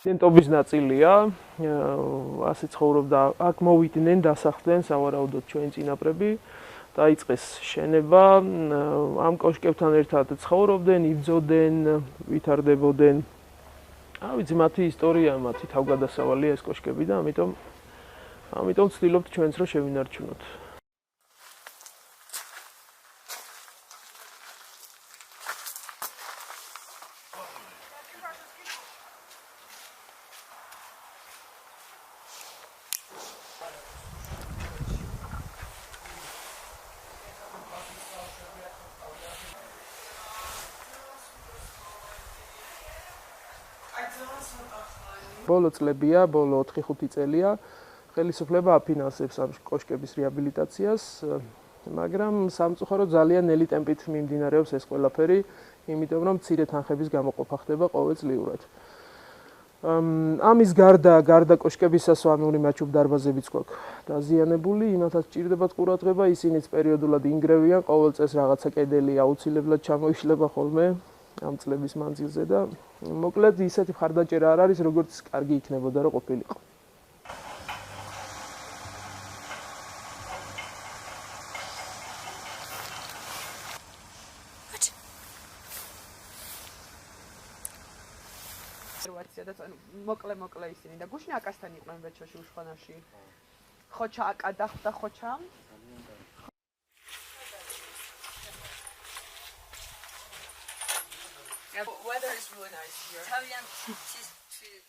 სტუდენტობის ნაწილია, ასე ცხოვრობდა, აქ მოვიდნენ, დასახლდნენ სავარაუდოდ ჩვენი წინაპრები, დაიწყეს შენება, ამ კოშკებთან ერთად ცხოვრობდნენ, იბრძოდნენ, ვითარდებოდნენ. ვიცი, მათი ისტორია, მათი თავგადასავალია ეს კოშკები და ამიტომ ვცდილობთ ჩვენც რომ შევინარჩუნოთ. ბოლო წლებია, ბოლო 4-5 წელია ხელისუფლება აფინანსებს ამ კოშკების რეაბილიტაციას, მაგრამ სამწუხაროდ ძალიან ნელი ტემპით მიმდინარეობს ეს ყველაფერი, იმიტომ რომ მცირე თანხების გამოყოფა ხდება ყოველწლიურად. ამის გარდა კოშკებისა სვანური მაჩუბ დარბაზებიც გვაქვს დაზიანებული, იმათაც სჭირდებათ ყურადღება, ისინიც პერიოდულად ინგრევიან, ყოველ წელს რაღაცა კედელი აუცილებლად ჩამოიშლება ხოლმე ამ წლების მანძილზე და მოკლედ ისეთი მხარდაჭერა არ არის, როგორც კარგი იქნებოდა რომ ყოფილიყო. მოკლე ისინი და გუშინ აკასთან იყვნენ ბეჭოში უშხანაში. ხოჩა აკა დახვდა ხოჩა? Weather is really nice here. თავიან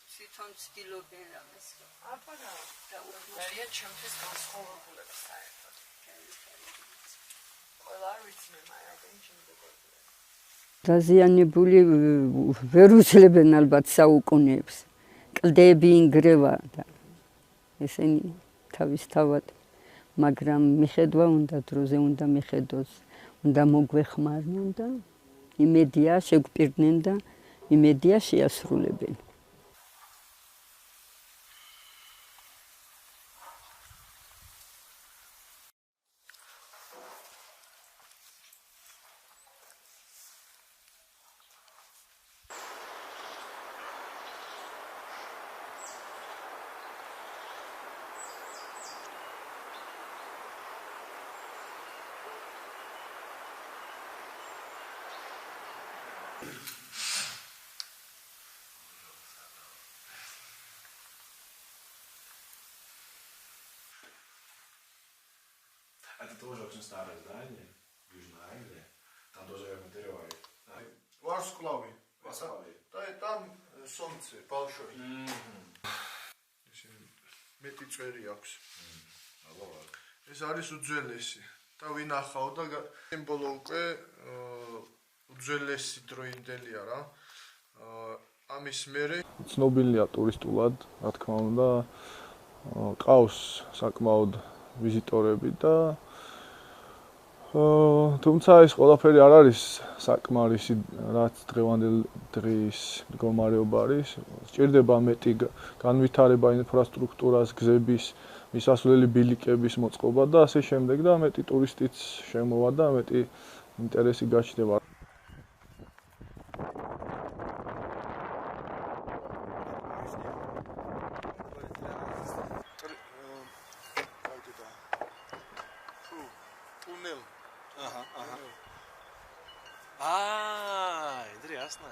თვითონ ცდილობენ ამას. აბანა. ძალიან ჩემთვის განსხვავებულებს საერთოდ. ყველა რიცხვი მაიაბენ ჩემზე. დაზიანებული ვერ უძლებენ ალბათ საუკუნეებს. კლდეები ინგრევა და ესენი თავისთავად, მაგრამ მიხედვა უნდა დროზე უნდა მიხედოს, უნდა მოგვეხმარნონ და იმედია შეგვპირდნენ და იმედია შეასრულებენ. Это тоже очень старое здание, Южная Англия. Там тоже материалы. Варсклави. Да и там солнце большое. მეტი წვერი აქვს. ეს არის უძველესი. და ვინახავ და სიმბოლო უკვე უძველესი დროინდელია რა. ამის მერე ცნობილია ტურისტულად, რა თქმა უნდა, ყავს საკმაოდ ვიზიტორები და თუმცა ეს ყველაფერი არ არის საკმარისი, რაც დღევანდელ დღის მდგომარეობა არის. სჭირდება მეტი განვითარება ინფრასტრუქტურას, გზების, მისასვლელი ბილიკების მოწყობა და ასე შემდეგ და მეტი ტურისტიც შემოვა და მეტი ინტერესი გაჩნდება. Интересно.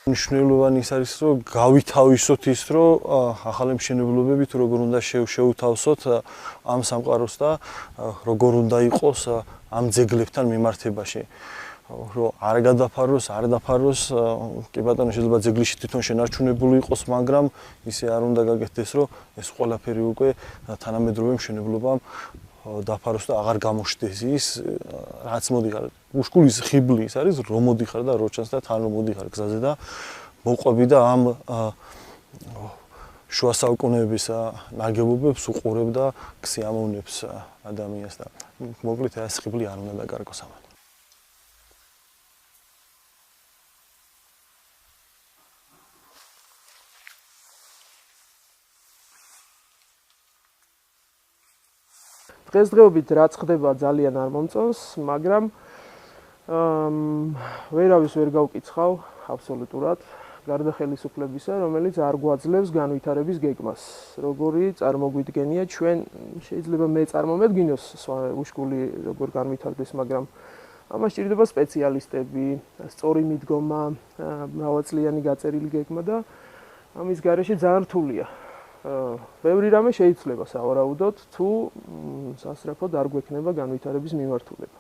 მნიშვნელოვანი ის არის, რომ გავითავისოთ ის, რომ ახალი მშენებლობები თუ როგორ უნდა შევთავსოთ ამ სამყაროს და როგორ უნდა იყოს ამ ძეგლებთან მიმართებაში. რომ არ გადაფაროს, არ დაფაროს, კი ბატონო, შეიძლება ძეგლში თვითონ შენარჩუნებული იყოს, მაგრამ ისე არ უნდა გაკეთდეს, რომ ეს ყველაფერი უკვე თანამედროვე მშენებლობამ დაფაროს და აღარ გამოშდეს ის რაც მოდიხარ უშკულის ხიბლი ის არის რომ მოდიხარ და რო ჩანს და თან რომ მოდიხარ გზაზე და მოყვები და ამ შუა საუკუნეების ნაგებობებს უყურებ და ქსიამოვნებს ადამიანს და მოკლედ ეს ხიბლი არ უნდა დაკარგოს ამან. დღესდღეობით რაც ხდება ძალიან არ მომწონს, მაგრამ ვერავის ვერ გავკიცხავ აბსოლუტურად გარდა ხელისუფლებისა, რომელიც არ გვაძლევს განვითარების გეგმას. როგორი წარმოგვიდგენია ჩვენ, შეიძლება მე წარმომედგინოს უშკული როგორ განვითარდეს, მაგრამ ამას სჭირდება სპეციალისტები, სწორი მიდგომა, მრავალწლიანი გაწერილი გეგმა და ამის გარეშე ძალიან რთულია. ბევრი რამე შეიძლება სავარაუდოდ, თუ სასწრაფოდ არ გვექნება განვითარების მიმართულება.